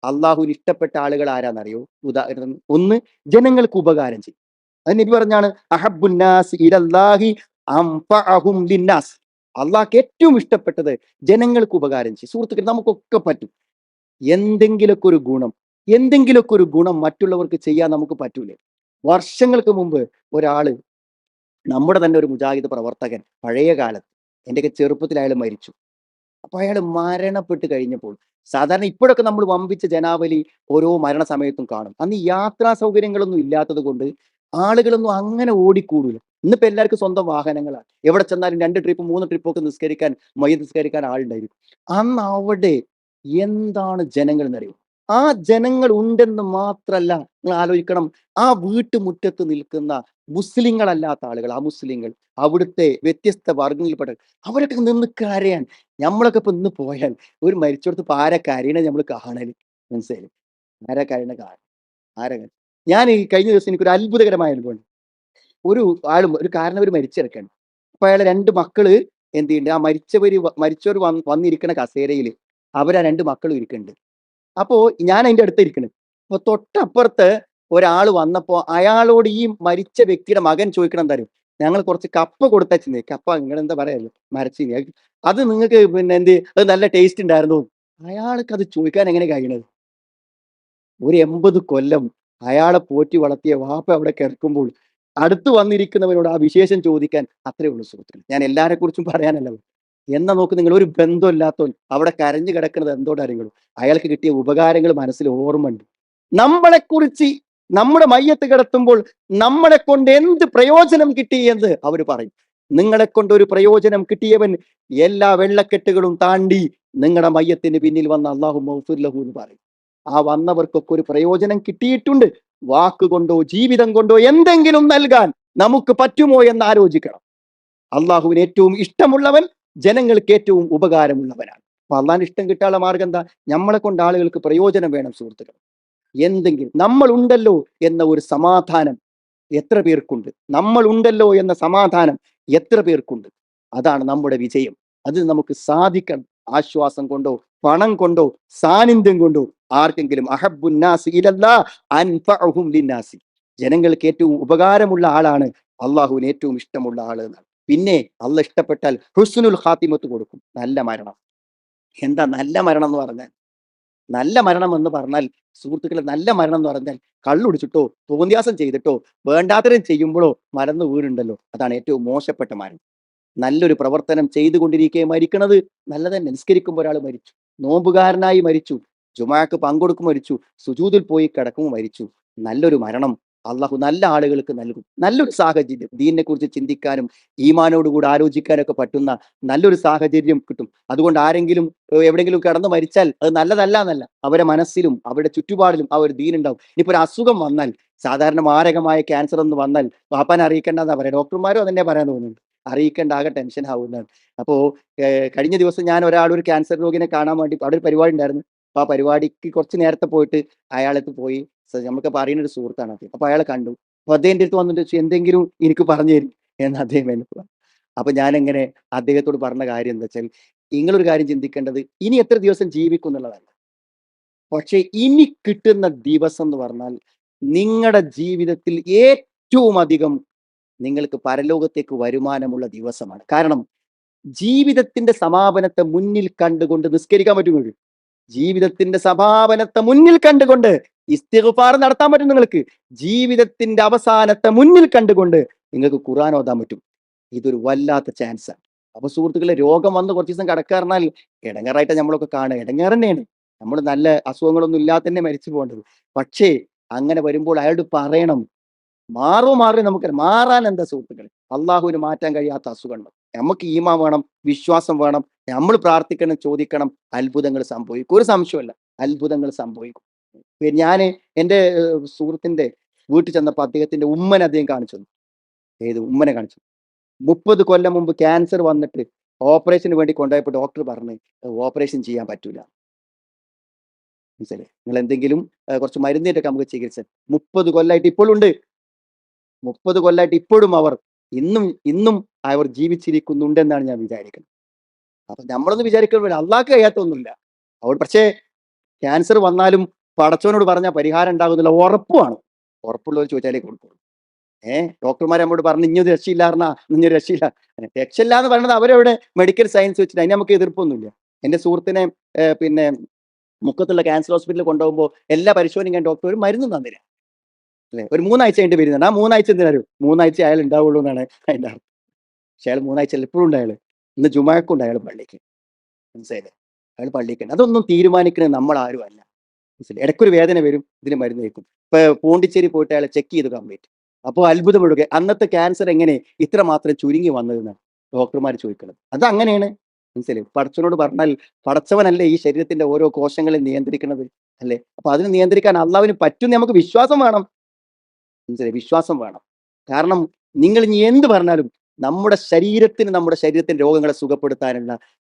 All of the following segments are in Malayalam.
അള്ളാഹുവിന് ഇഷ്ടപ്പെട്ട ആളുകൾ ആരാന്നറിയോ? ഉദാഹരണം ഒന്ന്, ജനങ്ങൾക്ക് ഉപകാരം ചെയ്യും. അത് നബി പറഞ്ഞാണ്, അഹബ്ബുന്നാസ് ഇലല്ലാഹി അൻഫഅഹും ലിന്നാസ്. അള്ളാഹ്ക്ക് ഏറ്റവും ഇഷ്ടപ്പെട്ടത് ജനങ്ങൾക്ക് ഉപകാരം ചെയ്യും. സുഹൃത്തുക്കൾ, നമുക്കൊക്കെ പറ്റും എന്തെങ്കിലുമൊക്കെ ഒരു ഗുണം മറ്റുള്ളവർക്ക് ചെയ്യാൻ നമുക്ക് പറ്റൂലേ? വർഷങ്ങൾക്ക് മുമ്പ് ഒരാള്, നമ്മുടെ തന്നെ ഒരു മുജാഹിദ് പ്രവർത്തകൻ, പഴയ കാലത്ത്, എന്റെയൊക്കെ ചെറുപ്പത്തിൽ അയാൾ മരിച്ചു. അപ്പൊ അയാൾ മരണപ്പെട്ട് കഴിഞ്ഞപ്പോൾ, സാധാരണ ഇപ്പോഴൊക്കെ നമ്മൾ വമ്പിച്ച ജനാവലി ഓരോ മരണസമയത്തും കാണും. അന്ന് ഈ യാത്രാ സൗകര്യങ്ങളൊന്നും ഇല്ലാത്തത് കൊണ്ട് ആളുകളൊന്നും അങ്ങനെ ഓടിക്കൂടൂല. ഇന്നിപ്പോ എല്ലാവർക്കും സ്വന്തം വാഹനങ്ങളാണ്. എവിടെ ചെന്നാലും 2 ട്രിപ്പ് 3 ട്രിപ്പൊക്കെ നിസ്കരിക്കാൻ, മയ്യിത്ത് നിസ്കരിക്കാൻ ആളുണ്ടായിരിക്കും. അന്ന് അവിടെ എന്താണ് ജനങ്ങൾ എന്നറിയോ? ആ ജനങ്ങൾ ഉണ്ടെന്ന് മാത്രല്ല, നിങ്ങൾ ആലോചിക്കണം, ആ വീട്ടുമുറ്റത്ത് നിൽക്കുന്ന മുസ്ലിങ്ങളല്ലാത്ത ആളുകൾ, അമുസ്ലിങ്ങൾ, അവിടുത്തെ വ്യത്യസ്ത വർഗ്ഗങ്ങളിൽപ്പെട്ട അവരൊക്കെ നിന്ന് കരയാൻ. നമ്മളൊക്കെ ഇപ്പൊ ഇന്ന് പോയാൽ ഒരു മരിച്ചിടത്ത് ഇപ്പൊ ആരെ കരയണ നമ്മൾ കാണല്? മനസ്സിലായില്ലേ? ആരാ കരയണ കാണാൻ? ആരാ കര- ഞാൻ ഈ കഴിഞ്ഞ ദിവസം എനിക്കൊരു അത്ഭുതകരമായ അനുഭവം. ഒരു കാരണവർ മരിച്ചിറക്കാണ്. അപ്പൊ അയാളെ 2 മക്കള് എന്ത് ചെയ്യുന്നുണ്ട്, ആ മരിച്ചവർ വന്നിരിക്കണ കസേരയിൽ അവരാ 2 മക്കളും ഇരിക്കുന്നുണ്ട്. അപ്പോ ഞാൻ അതിന്റെ അടുത്ത് ഇരിക്കണ്. അപ്പൊ തൊട്ടപ്പുറത്ത് ഒരാൾ വന്നപ്പോ അയാളോട് ഈ മരിച്ച വ്യക്തിയുടെ മകൻ ചോദിക്കണം എന്തായാലും, ഞങ്ങൾ കുറച്ച് കപ്പ കൊടുത്തേ, കപ്പ നിങ്ങൾ എന്താ പറയാ, മരച്ചീനി, അത് നിങ്ങൾക്ക് പിന്നെ അത് നല്ല ടേസ്റ്റ് ഉണ്ടായിരുന്നു. അയാൾക്ക് അത് ചോദിക്കാൻ എങ്ങനെ കഴിയണത്? ഒരു 80 കൊല്ലം അയാളെ പോറ്റി വളർത്തിയ വാപ്പ അവിടെ കിടക്കുമ്പോൾ അടുത്ത് വന്നിരിക്കുന്നവരോട് ആ വിശേഷം ചോദിക്കാൻ, അത്രേ ഉള്ളൂ സുഹൃത്തുക്കളെ. ഞാൻ എല്ലാരെ കുറിച്ചും പറയാനല്ല. എന്നാ നോക്ക്, നിങ്ങൾ ഒരു ബന്ധമില്ലാത്തവൻ അവിടെ കരഞ്ഞു കിടക്കുന്നത് എന്തോടെ അറിയുള്ളൂ? അയാൾക്ക് കിട്ടിയ ഉപകാരങ്ങൾ മനസ്സിൽ ഓർമ്മ ഉണ്ട്. നമ്മളെ കുറിച്ച്, നമ്മുടെ മയ്യത്ത് കിടത്തുമ്പോൾ നമ്മളെ കൊണ്ട് എന്ത് പ്രയോജനം കിട്ടി എന്ന് അവർ പറയും. നിങ്ങളെ കൊണ്ട് ഒരു പ്രയോജനം കിട്ടിയവൻ എല്ലാ വെള്ളക്കെട്ടുകളും താണ്ടി നിങ്ങളുടെ മയ്യത്തിന് പിന്നിൽ വന്ന അള്ളാഹു മഗ്ഫിർ ലഹു എന്ന് പറയും. ആ വന്നവർക്കൊക്കെ ഒരു പ്രയോജനം കിട്ടിയിട്ടുണ്ട്. വാക്കുകൊണ്ടോ ജീവിതം കൊണ്ടോ എന്തെങ്കിലും നൽകാൻ നമുക്ക് പറ്റുമോ എന്ന് ആലോചിക്കണം. അള്ളാഹുവിന് ഏറ്റവും ഇഷ്ടമുള്ളവൻ ജനങ്ങൾക്ക് ഏറ്റവും ഉപകാരമുള്ളവനാണ്. അപ്പൊ അള്ളാഹിന് ഇഷ്ടം കിട്ടാനുള്ള മാർഗം എന്താ? നമ്മളെ കൊണ്ട് ആളുകൾക്ക് പ്രയോജനം വേണം സുഹൃത്തുക്കൾ. എന്തെങ്കിലും നമ്മൾ ഉണ്ടല്ലോ എന്ന ഒരു സമാധാനം എത്ര പേർക്കുണ്ട്? നമ്മൾ ഉണ്ടല്ലോ എന്ന സമാധാനം എത്ര പേർക്കുണ്ട്? അതാണ് നമ്മുടെ വിജയം. അത് നമുക്ക് സാധിക്കണം. ആശ്വാസം കൊണ്ടോ പണം കൊണ്ടോ സാന്നിധ്യം കൊണ്ടോ ആർക്കെങ്കിലും. അഹബ്ബുന്നാസി ഇലല്ലാ അൻഫഅഹും ലിന്നാസി. ജനങ്ങൾക്ക് ഏറ്റവും ഉപകാരമുള്ള ആളാണ് അള്ളാഹുവിന് ഏറ്റവും ഇഷ്ടമുള്ള ആള് എന്നാണ്. പിന്നെ അള്ളാഹ് ഇഷ്ടപ്പെട്ടാൽ ഹുസ്നുൽ ഖാത്തിമത്ത് കൊടുക്കും, നല്ല മരണം. എന്താ നല്ല മരണം എന്ന് പറഞ്ഞാൽ? നല്ല മരണം എന്ന് പറഞ്ഞാൽ സുഹൃത്തുക്കളെ, നല്ല മരണം എന്ന് പറഞ്ഞാൽ കള്ളുടിച്ചിട്ടോ തോന്നിയാസം ചെയ്തിട്ടോ വേണ്ടാത്തരം ചെയ്യുമ്പോഴോ മറന്നു വീടുണ്ടല്ലോ, അതാണ് ഏറ്റവും മോശപ്പെട്ട മരണം. നല്ലൊരു പ്രവർത്തനം ചെയ്തുകൊണ്ടിരിക്കെ മരിക്കണത് നല്ലതന്നെ. നിസ്കരിക്കുമ്പോൾ ഒരാൾ മരിച്ചു, നോമ്പുകാരനായി മരിച്ചു, ജുമാക്ക് പങ്കെടുക്കും മരിച്ചു, സുജൂദിൽ പോയി കിടക്കും മരിച്ചു. നല്ലൊരു മരണം അള്ളാഹു നല്ല ആളുകൾക്ക് നൽകും. നല്ലൊരു സാഹചര്യം, ദീനിനെ കുറിച്ച് ചിന്തിക്കാനും ഈമാനോടുകൂടി ആലോചിക്കാനൊക്കെ പറ്റുന്ന നല്ലൊരു സാഹചര്യം കിട്ടും. അതുകൊണ്ട് ആരെങ്കിലും എവിടെയെങ്കിലും കിടന്ന് മരിച്ചാൽ അത് നല്ലതല്ല എന്നല്ല, അവരുടെ മനസ്സിലും അവരുടെ ചുറ്റുപാടിലും ആ ഒരു ദീനുണ്ടാവും. ഇനിയിപ്പോ ഒരു അസുഖം വന്നാൽ, സാധാരണ മാരകമായ ക്യാൻസർ ഒന്ന് വന്നാൽ വാപ്പാനെ അറിയിക്കേണ്ടെന്നാ പറയാം. ഡോക്ടർമാരും അതന്നെ പറയാൻ തോന്നുന്നുണ്ട്, അറിയിക്കേണ്ട, ആകെ ടെൻഷൻ ആവുന്നതാണ്. അപ്പോ കഴിഞ്ഞ ദിവസം ഞാൻ ഒരു ക്യാൻസർ രോഗിനെ കാണാൻ വേണ്ടി അവിടെ ഒരു പരിപാടി ഉണ്ടായിരുന്നു. അപ്പൊ ആ പരിപാടിക്ക് കുറച്ച് നേരത്തെ പോയിട്ട് അയാളത്ത് പോയി. നമുക്ക് പറയുന്ന ഒരു സുഹൃത്താണ് അത്. അപ്പൊ അയാളെ കണ്ടു. അപ്പൊ അദ്ദേഹത്തിന്റെ അടുത്ത് വന്നിട്ട് ചോദിച്ചു, എന്തെങ്കിലും എനിക്ക് പറഞ്ഞു തരും എന്ന് അദ്ദേഹം എന്നോട് പറഞ്ഞു. അപ്പൊ ഞാൻ എങ്ങനെ അദ്ദേഹത്തോട് പറഞ്ഞ കാര്യം എന്താ വെച്ചാൽ, നിങ്ങളൊരു കാര്യം ചിന്തിക്കേണ്ടത്, ഇനി എത്ര ദിവസം ജീവിക്കും എന്നുള്ളതല്ല, പക്ഷെ ഇനി കിട്ടുന്ന ദിവസം എന്ന് പറഞ്ഞാൽ നിങ്ങളുടെ ജീവിതത്തിൽ ഏറ്റവും അധികം നിങ്ങൾക്ക് പരലോകത്തേക്ക് വരുമാനമുള്ള ദിവസമാണ്. കാരണം ജീവിതത്തിന്റെ സമാപനത്തെ മുന്നിൽ കണ്ടുകൊണ്ട് നിസ്കരിക്കാൻ പറ്റുമോ? ജീവിതത്തിന്റെ സമാപനത്തെ മുന്നിൽ കണ്ടുകൊണ്ട് ഇസ്തിഗ്ഫാർ നടത്താൻ പറ്റും നിങ്ങൾക്ക്. ജീവിതത്തിന്റെ അവസാനത്തെ മുന്നിൽ കണ്ടുകൊണ്ട് നിങ്ങൾക്ക് ഖുർആൻ ഓതാൻ പറ്റും. ഇതൊരു വല്ലാത്ത ചാൻസാണ്. അപ്പൊ സുഹൃത്തുക്കളെ, രോഗം വന്ന് കുറച്ച് ദിവസം കിടക്കാറിഞ്ഞാൽ ഇടങ്ങേറായിട്ട് നമ്മളൊക്കെ കാണുക, ഇടങ്ങേറ് തന്നെയാണ്. നമ്മൾ നല്ല അസുഖങ്ങളൊന്നും ഇല്ലാതെ തന്നെ മരിച്ചു പോകേണ്ടത്. പക്ഷേ അങ്ങനെ വരുമ്പോൾ അയാളോട് പറയണം, മാറി നമുക്ക് മാറാൻ എന്താ സുഹൃത്തുക്കളെ? അള്ളാഹുവിന് മാറ്റാൻ കഴിയാത്ത അസുഖങ്ങൾ. നമുക്ക് ഈമാൻ വേണം, വിശ്വാസം വേണം, നമ്മൾ പ്രാർത്ഥിക്കണം, ചോദിക്കണം, അത്ഭുതങ്ങൾ സംഭവിക്കും. ഒരു സംശയമല്ല, അത്ഭുതങ്ങൾ സംഭവിക്കും. പിന്നെ ഞാൻ എൻ്റെ സുഹൃത്തിന്റെ വീട്ടിൽ ചെന്നപ്പോൾ അദ്ദേഹത്തിന്റെ ഉമ്മനെ അദ്ദേഹം കാണിച്ചു തന്നു. ഏത് ഉമ്മനെ കാണിച്ചു? 30 കൊല്ലം മുമ്പ് ക്യാൻസർ വന്നിട്ട് ഓപ്പറേഷന് വേണ്ടി കൊണ്ടുപോയപ്പോൾ ഡോക്ടർ പറഞ്ഞ് ഓപ്പറേഷൻ ചെയ്യാൻ പറ്റൂല. മനസ്സിലായി? നിങ്ങൾ എന്തെങ്കിലും കുറച്ച് മരുന്നിട്ടൊക്കെ നമുക്ക് ചികിത്സ. 30 കൊല്ലമായിട്ട് ഇപ്പോഴും ഉണ്ട്. 30 കൊല്ലമായിട്ട് ഇപ്പോഴും ഇന്നും ഇന്നും അവർ ജീവിച്ചിരിക്കുന്നുണ്ടെന്നാണ് ഞാൻ വിചാരിക്കുന്നത്. അപ്പൊ നമ്മളൊന്നും വിചാരിക്കുമ്പോൾ അള്ളാഹ്ക്ക് കഴിയാത്തൊന്നുമില്ല. അവിടെ പക്ഷേ ക്യാൻസർ വന്നാലും പടച്ചവനോട് പറഞ്ഞാൽ പരിഹാരം ഉണ്ടാകുന്നില്ല, ഉറപ്പുമാണ്. ഉറപ്പുള്ളവർ ചോദിച്ചാലേ കൊടുക്കുള്ളൂ. ഡോക്ടർമാർ നമ്മോട് പറഞ്ഞു ഇഞ്ഞൊരു രക്ഷയില്ല പറഞ്ഞാ ഇഞ്ഞൊരു രക്ഷയില്ല. രക്ഷയില്ല എന്ന് പറയുന്നത് അവരവിടെ മെഡിക്കൽ സയൻസ് വെച്ചിട്ട് അതിന് നമുക്ക് എതിർപ്പൊന്നുമില്ല. എന്റെ സുഹൃത്തിനെ പിന്നെ മുക്കത്തുള്ള ക്യാൻസർ ഹോസ്പിറ്റലിൽ കൊണ്ടുപോകുമ്പോൾ എല്ലാ പരിശോധനയും കഴിഞ്ഞ ഡോക്ടർ ഒരു മരുന്നും തന്നില്ല. അല്ലെ, ഒരു 3 ആഴ്ച കഴിഞ്ഞിട്ട് വരുന്നുണ്ട്. ആ 3 ആഴ്ച എന്തിനാ? 3 ആഴ്ച അയാൾ ഉണ്ടാവുള്ളൂ എന്നാണ് അതിന്റെ അർത്ഥം. പക്ഷെ അയാൾ 3 ആഴ്ച എപ്പോഴും ഉണ്ട് അയാൾ. ഇന്ന് ജുമാക്കുണ്ട് അയാൾ പള്ളിക്ക്. മനസ്സിലായില്ലേ? അയാൾ പള്ളിക്കുണ്ട്. അതൊന്നും തീരുമാനിക്കുന്നത് നമ്മൾ ആരും അല്ല. മനസ്സിലായി? ഇടയ്ക്കൊരു വേദന വരും, ഇതിന് മരുന്ന് വെക്കും. ഇപ്പൊ പോണ്ടിച്ചേരി പോയിട്ട് അയാളെ ചെക്ക് ചെയ്ത് കംപ്ലീറ്റ്. അപ്പോൾ അത്ഭുതപ്പെടുക, അന്നത്തെ ക്യാൻസർ എങ്ങനെ ഇത്ര മാത്രം ചുരുങ്ങി വന്നതെന്നാണ് ഡോക്ടർമാർ ചോദിക്കുന്നത്. അത് അങ്ങനെയാണ്. മനസ്സിലായി? പടച്ചവനോട് പറഞ്ഞാൽ പടച്ചവനല്ലേ ഈ ശരീരത്തിന്റെ ഓരോ കോശങ്ങളെ നിയന്ത്രിക്കുന്നത്, അല്ലേ? അപ്പൊ അതിനെ നിയന്ത്രിക്കാൻ അള്ളാഹുവിന് പറ്റും. നമുക്ക് വിശ്വാസം വേണം. മനസ്സിലായി? വിശ്വാസം വേണം. കാരണം നിങ്ങൾ ഇനി എന്ത് പറഞ്ഞാലും നമ്മുടെ ശരീരത്തിന്റെ രോഗങ്ങളെ സുഖപ്പെടുത്താനുള്ള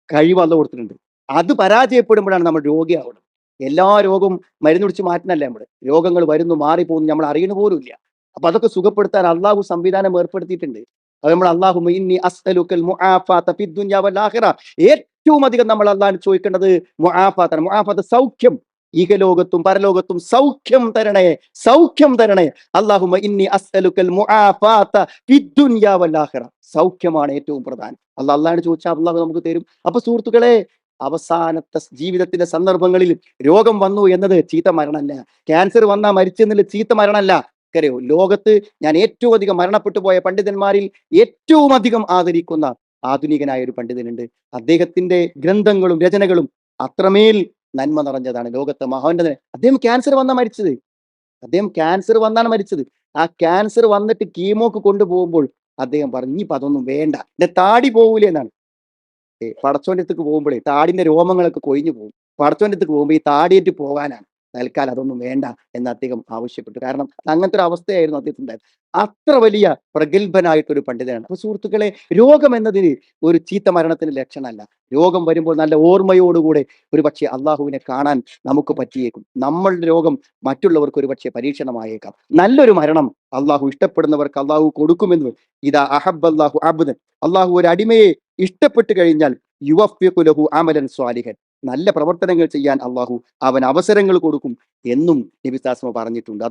കഴിവ് അള്ളാഹു കൊടുത്തിട്ടുണ്ട്. അത് പരാജയപ്പെടുമ്പോഴാണ് നമ്മൾ രോഗിയാവുന്നത്. എല്ലാ രോഗവും മരുന്ന് കുടിച്ച് മാറ്റുന്നല്ലേ നമ്മള്. രോഗങ്ങൾ വരുന്നു മാറിപ്പോകുന്നു നമ്മൾ അറിയണ പോലും ഇല്ല. അപ്പൊ അതൊക്കെ സുഖപ്പെടുത്താൻ അള്ളാഹു സംവിധാനം ഏർപ്പെടുത്തിയിട്ടുണ്ട്. അത് നമ്മൾ അള്ളാഹുമ്മ ഇന്നി അസ്അലുക്കൽ മുആഫാത ഫിദ് ദുനിയ വൽ ആഖിറ. ഏറ്റവും അധികം നമ്മൾ അള്ളാഹിനെ ചോദിക്കേണ്ടത് മുആഫാത്താണ്. മുആഫാത്ത് സൗഖ്യം. ഇഹലോകത്തും പരലോകത്തും സൗഖ്യം തരണേ, സൗഖ്യം തരണേ. അല്ലാഹുമ്മ ഇന്നി അസ്അലുക്കൽ മുആഫാത ഫിദ് ദുനിയ വൽ ആഖിറ. സൗഖ്യമാണ് ഏറ്റവും പ്രധാനം. അള്ളാഹിനോട് ചോദിച്ചാൽ അള്ളാഹു നമുക്ക് തരും. അപ്പൊ സുഹൃത്തുക്കളെ, അവസാനത്തെ ജീവിതത്തിന്റെ സന്ദർഭങ്ങളിൽ രോഗം വന്നു എന്നത് ചീത്ത മരണമല്ല. ക്യാൻസർ വന്നാ മരിച്ചെന്നില്ല ചീത്ത മരണമല്ല. അറിയോ, ലോകത്ത് ഞാൻ ഏറ്റവും അധികം മരണപ്പെട്ടു പോയ പണ്ഡിതന്മാരിൽ ഏറ്റവും അധികം ആദരിക്കുന്ന ആധുനികനായ ഒരു പണ്ഡിതനുണ്ട്. അദ്ദേഹത്തിന്റെ ഗ്രന്ഥങ്ങളും രചനകളും അത്രമേൽ നന്മ നിറഞ്ഞതാണ്. ലോകത്തെ മഹാന്റെ അദ്ദേഹം ക്യാൻസർ വന്നാ മരിച്ചത്. അദ്ദേഹം ക്യാൻസർ വന്നാണ് മരിച്ചത്. ആ ക്യാൻസർ വന്നിട്ട് കീമോക്ക് കൊണ്ടുപോകുമ്പോൾ അദ്ദേഹം പറഞ്ഞു ഇനിയിപ്പോ അതൊന്നും വേണ്ട, എന്റെ താടി പോകൂലേ എന്നാണ്. പടച്ചോന്റെ അടുത്തേക്ക് പോകുമ്പോഴേ താടിന്റെ രോമങ്ങളൊക്കെ കൊഴിഞ്ഞു പോകും. പടച്ചോന്റെ അടുത്തേക്ക് പോകുമ്പോൾ ഈ താടിയേറ്റ് പോകാനാണ്. തൽക്കാലം അതൊന്നും വേണ്ട എന്ന് അദ്ദേഹം ആവശ്യപ്പെട്ടു. കാരണം അങ്ങനത്തെ ഒരു അവസ്ഥയായിരുന്നു അദ്ദേഹത്തിൻ്റെ. അത്ര വലിയ പ്രഗത്ഭനായിട്ടൊരു പണ്ഡിതനാണ്. അപ്പൊ സുഹൃത്തുക്കളെ, രോഗം എന്നതിന് ഒരു ചീത്ത മരണത്തിന്റെ ലക്ഷണമല്ല. രോഗം വരുമ്പോൾ നല്ല ഓർമ്മയോടുകൂടെ ഒരു പക്ഷേ അള്ളാഹുവിനെ കാണാൻ നമുക്ക് പറ്റിയേക്കും. നമ്മളുടെ രോഗം മറ്റുള്ളവർക്ക് ഒരു പക്ഷേ പരീക്ഷണമായേക്കാം. നല്ലൊരു മരണം അള്ളാഹു ഇഷ്ടപ്പെടുന്നവർക്ക് അള്ളാഹു കൊടുക്കുമെന്ന് ഇതാ അഹബ്ബല്ലാഹു അബ്ദൻ. അള്ളാഹു ഒരു അടിമയെ ഇഷ്ടപ്പെട്ടു കഴിഞ്ഞാൽ യുവഫ്യിഖു ലഹു അമലൻ സ്വാലിഹൻ. നല്ല പ്രവർത്തനങ്ങൾ ചെയ്യാൻ അള്ളാഹു അവൻ അവസരങ്ങൾ കൊടുക്കും എന്നും നബി സ്വല്ലല്ലാഹു അലൈഹി വസല്ലം പറഞ്ഞിട്ടുണ്ട്.